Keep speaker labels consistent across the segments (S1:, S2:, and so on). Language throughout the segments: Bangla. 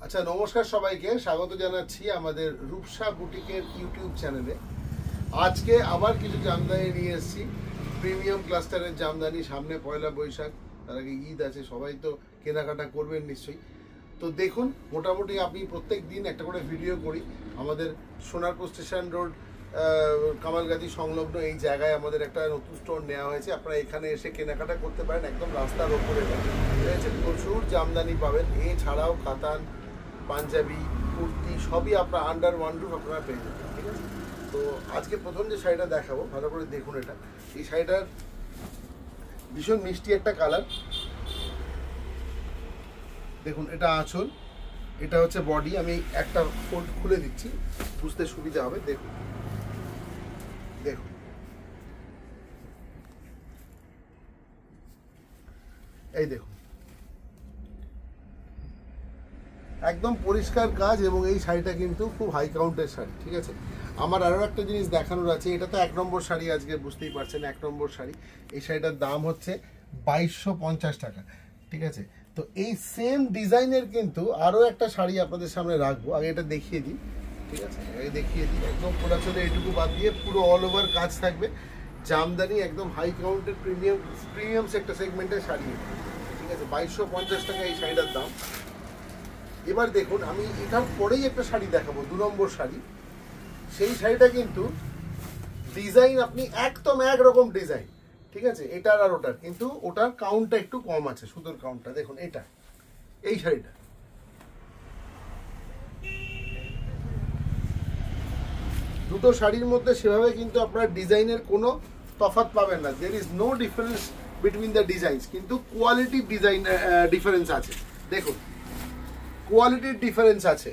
S1: আচ্ছা, নমস্কার সবাইকে, স্বাগত জানাচ্ছি আমাদের রূপসা বুটিকের ইউটিউব চ্যানেলে। আজকে আবার কিছু জামদানি নিয়ে এসেছি, প্রিমিয়াম ক্লাস্টারের জামদানি। সামনে পয়লা বৈশাখ, তার আগে ঈদ আছে, সবাই তো কেনাকাটা করবেন নিশ্চয়ই। তো দেখুন, মোটামুটি আমি প্রত্যেক দিন একটা করে ভিডিও করি। আমাদের সোনারপুর স্টেশন রোড কামালগাছি সংলগ্ন এই জায়গায় আমাদের একটা নতুন স্টোর নেওয়া হয়েছে। আপনারা এখানে এসে কেনাকাটা করতে পারেন, একদম রাস্তার ওপরে। ঠিক আছে, প্রচুর জামদানি পাবেন। এছাড়াও কাতান, পাঞ্জাবি, কুর্তি সবই আপনার আন্ডার ওয়ান রুফ আপনারা পেয়ে যাবেন। ঠিক আছে, তো আজকে প্রথম যে শাড়িটা দেখাবো, ভালো করে দেখুন। এই শাড়িটার ভীষণ মিষ্টি একটা কালার। দেখুন, এটা আঁচল, এটা হচ্ছে বডি। আমি একটা ফোল্ড খুলে দিচ্ছি, বুঝতে সুবিধা হবে। দেখুন দেখুন, এই দেখুন, একদম পরিষ্কার কাজ। এবং এই শাড়িটা কিন্তু খুব হাই কাউন্টের শাড়ি। ঠিক আছে, আমার আরও একটা জিনিস দেখানোর আছে। এটা তো 1 নম্বর শাড়ি, আজকে বুঝতেই পারছেন 1 নম্বর শাড়ি। এই শাড়িটার দাম হচ্ছে 2250 টাকা। ঠিক আছে, তো এই সেম ডিজাইনের কিন্তু আরও একটা শাড়ি আপনাদের সামনে রাখবো। আগে এটা দেখিয়ে দিই। ঠিক আছে, আগে দেখিয়ে দিই। একদম পোড়াচলে এইটুকু বাদ দিয়ে পুরো অল ওভার কাজ থাকবে। জামদানি, একদম হাই কাউন্টের প্রিমিয়াম একটা সেগমেন্টের শাড়ি। ঠিক আছে, 2250 টাকা এই শাড়িটার দাম। এবার দেখুন, আমি এটার পরেই একটা শাড়ি দেখাবো, 2 নম্বর শাড়ি। সেই শাড়িটা কিন্তু ডিজাইন আপনি একদম একরকম ডিজাইন। ঠিক আছে, এটার আর ওটার, কিন্তু ওটার কাউন্টটা একটু কম আছে, সুতোর কাউন্টটা। দেখুন, এই শাড়িটা দুটো শাড়ির মধ্যে সেভাবে কিন্তু আপনার ডিজাইনের কোনো তফাৎ পাবেন না। There is no difference between the designs, কিন্তু কোয়ালিটির ডিজাইন ডিফারেন্স আছে। দেখুন, কোয়ালিটির ডিফারেন্স আছে।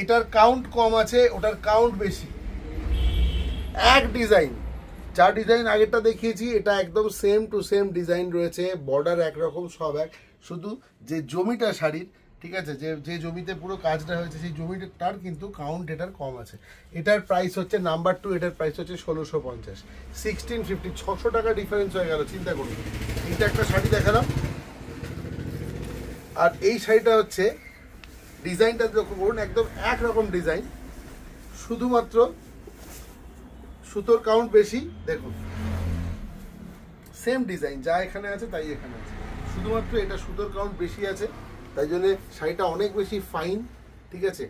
S1: এটার কাউন্ট কম আছে, ওটার কাউন্ট বেশি। এক ডিজাইন, যা ডিজাইন আগেরটা দেখিয়েছি, এটা একদম সেম টু সেম ডিজাইন রয়েছে। বর্ডার একরকম, সব এক। শুধু যে জমিটা শাড়ির, ঠিক আছে, যে জমিতে পুরো কাজটা হয়েছে, সেই জমিটার কিন্তু কাউন্ট এটার কম আছে। এটার প্রাইস হচ্ছে নাম্বার 2, এটার প্রাইস হচ্ছে 1650। 1650, 600 টাকা ডিফারেন্স হয়ে গেল, চিন্তা করুন। এইটা একটা শাড়ি দেখালাম, আর এই শাড়িটা হচ্ছে ডিজাইনটা লক্ষ্য করুন, একদম একরকম ডিজাইন, শুধুমাত্র সুতোর কাউন্ট বেশি। দেখুন, সেম ডিজাইন, যা এখানে আছে তাই এখানে আছে, শুধুমাত্র এটা সুতোর কাউন্ট বেশি আছে, তাই জন্য শাড়িটা অনেক বেশি ফাইন। ঠিক আছে,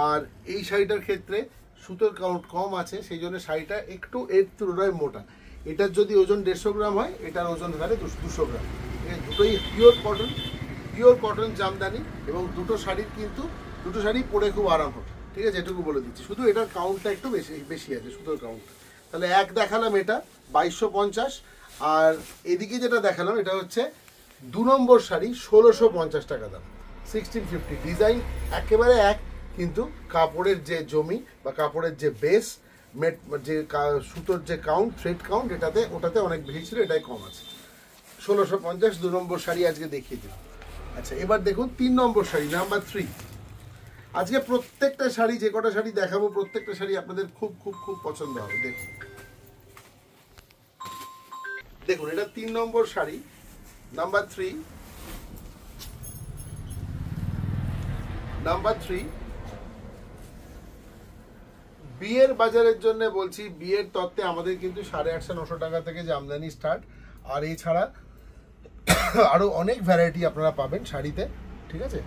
S1: আর এই শাড়িটার ক্ষেত্রে সুতোর কাউন্ট কম আছে, সেই জন্য শাড়িটা একটু এর তুলনায় মোটা। এটার যদি ওজন 150 গ্রাম হয়, এটার ওজন হলে 200 গ্রাম। দুটোই পিওর কটন জামদানি, এবং দুটো শাড়ি পরে খুব আরাম হবে। ঠিক আছে, এটুকু বলে দিচ্ছি। শুধু এটার কাউন্টটা একটু বেশি আছে, সুতোর কাউন্ট। তাহলে এক দেখালাম, এটা 2250। আর এদিকে যেটা দেখালাম, এটা হচ্ছে 2 নম্বর শাড়ি, 1650 টাকা দাম। 1650। ডিজাইন একেবারে এক, কিন্তু কাপড়ের যে জমি বা কাপড়ের যে বেস, যে সুতোর যে কাউন্ট, থ্রেড কাউন্ট, ওটাতে অনেক বেশি ছিল, এটাই কম আছে। 1650, 2 নম্বর শাড়ি আজকে দেখিয়ে দিলাম। আচ্ছা, এবার দেখুন 3 নম্বর শাড়ি, নাম্বার 3। আজকে প্রত্যেকটা শাড়ি, যে কটা শাড়ি দেখাবো, প্রত্যেকটা শাড়ি আপনাদের খুব খুব খুব পছন্দ হবে। দেখুন, এটা 3 নম্বর শাড়ি, নাম্বার 3। বিয়ের বাজারের জন্য বলছি, বিয়ের তত্ত্বে আমাদের কিন্তু 850-900 টাকা থেকে জামদানি স্টার্ট। আর এছাড়া আরো অনেক ভ্যারাইটি আপনারা পাবেন শাড়িতে। ঠিক আছে,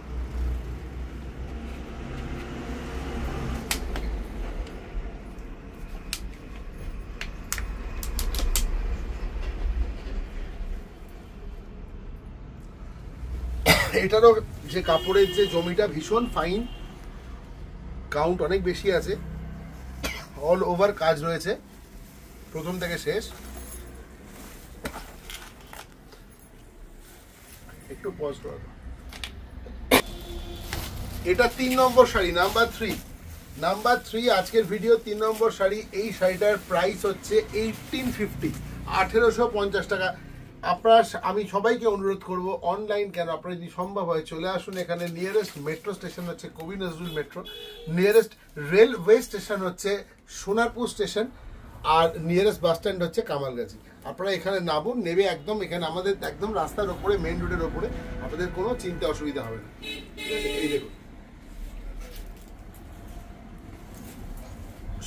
S1: এটারও যে কাপড়ের যে জমিটা ভীষণ ফাইন, কাউন্ট অনেক বেশি আছে, অল ওভার কাজ রয়েছে প্রথম থেকে শেষ। একটু পজ করো। এটা 3 নম্বর শাড়ি, নাম্বার 3 আজকের ভিডিও 3 নম্বর শাড়ি। এই শাড়িটার প্রাইস হচ্ছে 1850 টাকা। আমি সবাইকে অনুরোধ করব, অনলাইন কেন, আপনারা যদি সম্ভব হয় চলে আসুন এখানে। নিয়ারেস্ট মেট্রো স্টেশন হচ্ছে কবি Nazrul metro, nearest railway station হচ্ছে সোনারপুর স্টেশন, আর নিয়ারেস্ট বাস স্ট্যান্ড হচ্ছে কামালগাছি। আপনারা এখানে নামুন, নেবে একদম এখানে আমাদের একদম রাস্তার ওপরে, মেইন রোডের ওপরে, আপনাদের কোনো চিন্তা অসুবিধা হবে না। ঠিক আছে, এই দেখুন,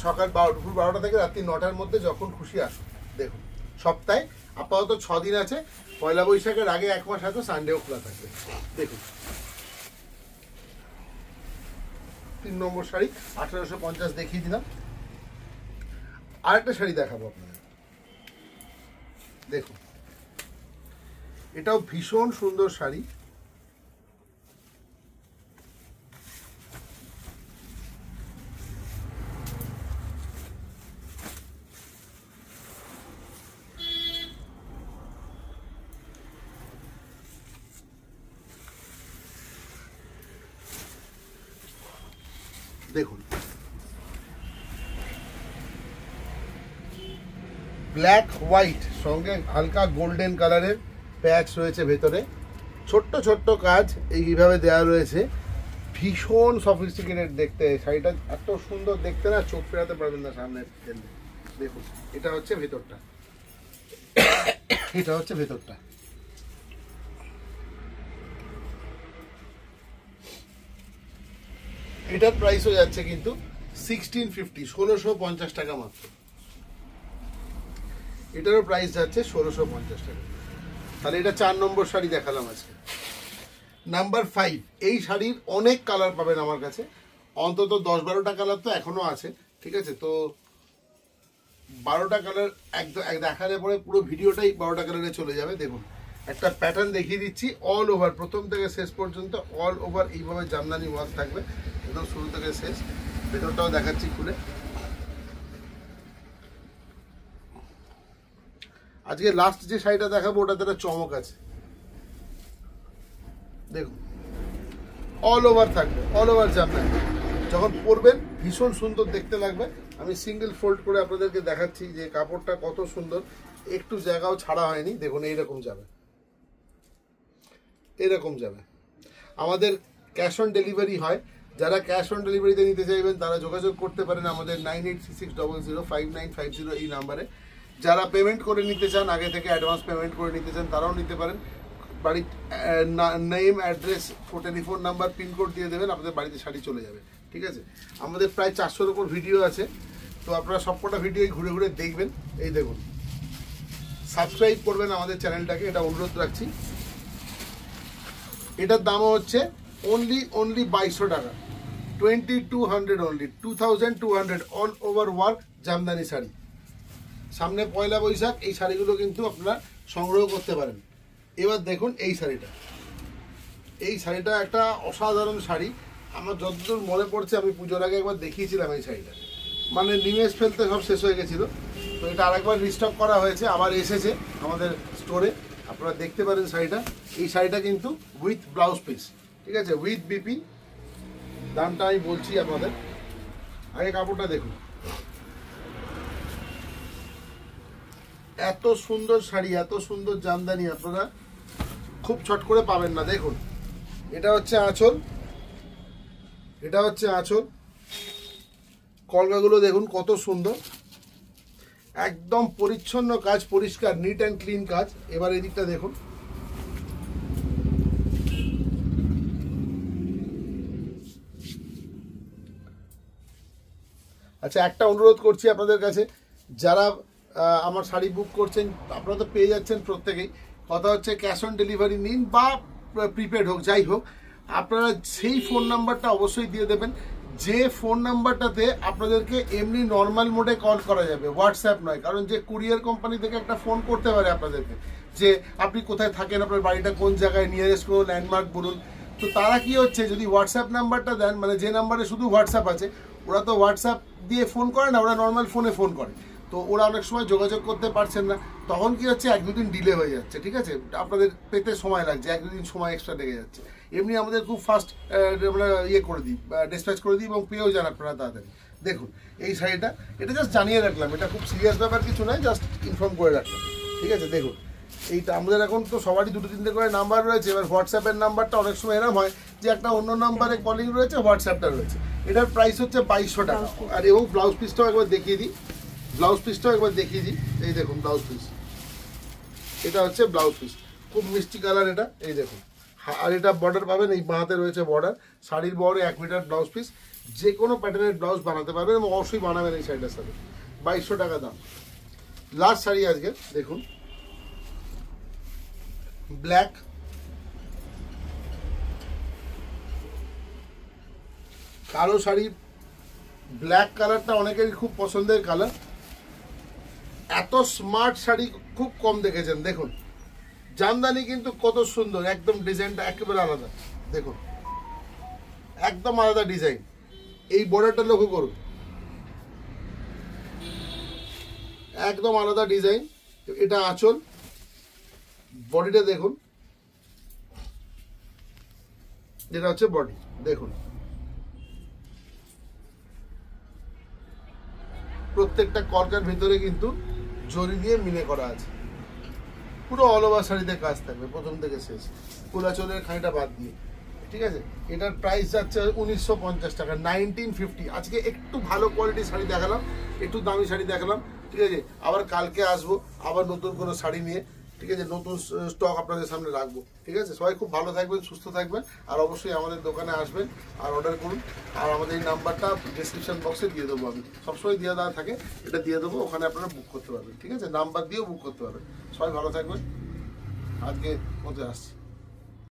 S1: সকাল 12টা থেকে রাত্রি 9টার মধ্যে যখন খুশি আসুন। দেখুন সপ্তাহে আপাতত 6 দিন আছে, পয়লা বৈশাখের আগে 1 মাস হয়তো সানডেও খোলা থাকবে। দেখুন 3 নম্বর শাড়ি 1850 দেখিয়ে দিলাম। আরেকটা শাড়ি দেখাবো আপনাদের, দেখুন এটাও ভীষণ সুন্দর শাড়ি। দেখুন ব্ল্যাক হোয়াইট সঙ্গে হালকা গোল্ডেন কালারের প্যাচ রয়েছে ভেতরে, ছোট্ট ছোট্ট কাজ এইভাবে দেওয়া রয়েছে, ভীষণ সফিস্টিকেটেড দেখতে। শাড়িটা এত সুন্দর দেখতে না, চোখ ফেরাতে পারবেন না সামনে। দেখুন এটা হচ্ছে ভেতরটা, এটা হচ্ছে ভেতরটা। এটার প্রাইস হয়ে যাচ্ছে কিন্তু 1650, 1650 টাকা মাত্র। এটারও প্রাইস যাচ্ছে 1650 টাকা। তাহলে এটা 4 নম্বর শাড়ি দেখালাম আজকে। নাম্বার 5, এই শাড়ির অনেক কালার পাবেন আমার কাছে, অন্তত 10-12টা কালার তো এখনো আছে, ঠিক আছে? তো 12টা কালার একদম দেখালে পরে পুরো ভিডিওটাই 12টা কালারে চলে যাবে। দেখুন একটা প্যাটার্ন দেখিয়ে দিচ্ছি, অল ওভার প্রথম থেকে শেষ পর্যন্ত অল ওভার এইভাবে জামদানি ওয়ার্ক থাকবে একদম শুরু থেকে শেষ। ভেতরটাও দেখাচ্ছি খুলে। আজকে লাস্ট যে শাড়িটা দেখাবো ওটাতে একটা চমক আছে, দেখুন অল ওভার থাকবে, অল ওভার জামদানি। যখন পরবেন ভীষণ সুন্দর দেখতে লাগবে। আমি সিঙ্গেল ফোল্ড করে আপনাদেরকে দেখাচ্ছি যে কাপড়টা কত সুন্দর, একটু জায়গাও ছাড়া হয়নি। দেখুন এইরকম যাবে, এরকম যাবে। আমাদের ক্যাশ অন ডেলিভারি হয়, যারা ক্যাশ অন ডেলিভারিতে নিতে চাইবেন তারা যোগাযোগ করতে পারেন আমাদের 9836005950 এই নাম্বারে। যারা পেমেন্ট করে নিতে চান, আগে থেকে অ্যাডভান্স পেমেন্ট করে নিতে চান, তারাও নিতে পারেন। বাড়ির name, address, telephone number, pincode দিয়ে দেবেন, আপনাদের বাড়িতে শাড়ি চলে যাবে, ঠিক আছে? আমাদের প্রায় 400-র উপর ভিডিও আছে, তো আপনারা সবকটা ভিডিওই ঘুরে ঘুরে দেখবেন। এই দেখুন, সাবস্ক্রাইব করবেন আমাদের চ্যানেলটাকে, এটা অনুরোধ রাখছি। এটার দামও হচ্ছে অনলি 2200 টাকা, 2200 only, 2200 all over work Jamdani sari. সামনে পয়লা বৈশাখ, এই শাড়িগুলো কিন্তু আপনারা সংগ্রহ করতে পারেন। এবার দেখুন এই শাড়িটা, এই শাড়িটা একটা অসাধারণ শাড়ি। আমার যতদূর মনে পড়ছে আমি পুজোর আগে একবার দেখিয়েছিলাম এই শাড়িটা, মানে নিমেষ ফেলতে সব শেষ হয়ে গেছিলো। তো এটা আরেকবার রিস্টক করা হয়েছে, আবার এসেছে আমাদের স্টোরে, আপনারা দেখতে পারেন শাড়িটা। এই শাড়িটা কিন্তু উইথ ব্লাউজ পিস, ঠিক আছে, উইথ বিপি। দামটা আমি বলছি আপনাদের, আগে কাপড়টা দেখুন। এত সুন্দর শাড়ি, এত সুন্দর জামদানি আপনারা খুব ছট করে পাবেন না। দেখুন এটা হচ্ছে আঁচল, এটা হচ্ছে আঁচল, কলকাগুলো দেখুন কত সুন্দর, একদম পরিচ্ছন্ন কাজ, পরিষ্কার, নিট অ্যান্ড ক্লিন কাজ। এবার এই দিকটা দেখুন, আচ্ছা একটা অনুরোধ করছি আপনাদের কাছে, যারা আমার শাড়ি বুক করছেন আপনারা তো পেয়ে যাচ্ছেন প্রত্যেকেই, কথা হচ্ছে ক্যাশ অন ডেলিভারি নিন বা প্রিপেড হোক, যাই হোক, আপনারা সেই ফোন নাম্বারটা অবশ্যই দিয়ে দেবেন যে ফোন নাম্বারটাতে আপনাদেরকে এমনি নর্মাল মোডে কল করা যাবে, হোয়াটসঅ্যাপ নয়। কারণ যে কুরিয়ার কোম্পানি থেকে একটা ফোন করতে পারে আপনাদেরকে যে আপনি কোথায় থাকেন, আপনার বাড়িটা কোন জায়গায়, নিয়ারেস্ট কোনো ল্যান্ডমার্ক বলুন। তো তারা কি হচ্ছে, যদি হোয়াটসঅ্যাপ নাম্বারটা দেন, মানে যে নাম্বারে শুধু হোয়াটসঅ্যাপ আছে, ওরা তো হোয়াটসঅ্যাপ দিয়ে ফোন করে না, ওরা নর্মাল ফোনে ফোন করে। তো ওরা অনেক সময় যোগাযোগ করতে পারছেন না, তখন কি হচ্ছে 1-2 দিন ডিলে হয়ে যাচ্ছে, ঠিক আছে? আপনাদের পেতে সময় লাগছে, 1-2 দিন সময় এক্সট্রা লেগে যাচ্ছে। এমনি আমাদের খুব ফাস্ট আমরা ইয়ে করে দিই, ডিসপ্যাচ করে দিই, এবং পেয়েও যান আপনারা তাড়াতাড়ি। দেখুন এই শাড়িটা, এটা জাস্ট জানিয়ে রাখলাম, এটা খুব সিরিয়াস ব্যাপার কিছু নয়, জাস্ট ইনফর্ম করে রাখলাম, ঠিক আছে? দেখুন এইটা আমাদের এখন তো সবারই 2-3টে করে নাম্বার রয়েছে। এবার হোয়াটসঅ্যাপের নাম্বারটা অনেক সময় এরকম হয় যে একটা অন্য নাম্বারে কলিং রয়েছে, হোয়াটসঅ্যাপটা রয়েছে। এটার প্রাইস হচ্ছে 2200 টাকা। আর এবং ব্লাউজ পিসটাও একবার দেখিয়ে দিই, ব্লাউজ পিসটাও একবার দেখিয়ে দিই। এই দেখুন ব্লাউজ পিস, এটা হচ্ছে ব্লাউজ পিস, খুব মিষ্টি কালার এটা। এই দেখুন আর এটা বর্ডার পাবেন, এই বাঁহাতে রয়েছে বর্ডার, শাড়ির বড় 1 মিটার ব্লাউজ পিস, যে কোনো প্যাটার্নের ব্লাউজ বানাতে পারবেন এবং অবশ্যই বানাবেন এই শাড়িটার সাথে। 2200 টাকা দাম। লাস্ট শাড়ি আজকে দেখুন, ব্ল্যাক, কালো শাড়ি, ব্ল্যাক কালারটা অনেকেরই খুব পছন্দের কালার। এত স্মার্ট শাড়ি খুব কম দেখেছেন। দেখুন জামদানি কিন্তু কত সুন্দর, একদম ডিজাইনটা একেবারে আলাদা। দেখুন একদম আলাদা ডিজাইন। এই বর্ডারটা লক্ষ্য করুন, একদম আলাদা ডিজাইন। এটা আঁচল, বডিটা দেখুন, যেটা হচ্ছে বডি। দেখুন প্রত্যেকটা কর্কার ভিতরে কিন্তু জরি দিয়ে মিনে করা আছে। পুরো অল ওভার শাড়িতে কাজ থাকবে প্রথম থেকে শেষ, কোলাচলের খানিটা বাদ দিয়ে। ঠিক আছে, এটার প্রাইস যাচ্ছে 1950 টাকা, 1950। আজকে একটু ভালো কোয়ালিটির শাড়ি দেখালাম, একটু দামি শাড়ি দেখালাম। ঠিক আছে, আবার কালকে আসবো আবার নতুন কোনো শাড়ি নিয়ে। ঠিক আছে, নতুন স্টক আপনাদের সামনে রাখবো। ঠিক আছে, সবাই খুব ভালো থাকবেন, সুস্থ থাকবেন, আর অবশ্যই আমাদের দোকানে আসবেন আর অর্ডার করুন। আর আমাদের এই নাম্বারটা ডিসক্রিপশন বক্সে দিয়ে দেবো, আমি সবসময় দিয়ে দেওয়া থাকে, এটা দিয়ে দেবো, ওখানে আপনারা বুক করতে পারবেন। ঠিক আছে, নাম্বার দিয়েও বুক করতে পারবেন। সবাই ভালো থাকবেন, আজকে মতো আসছি।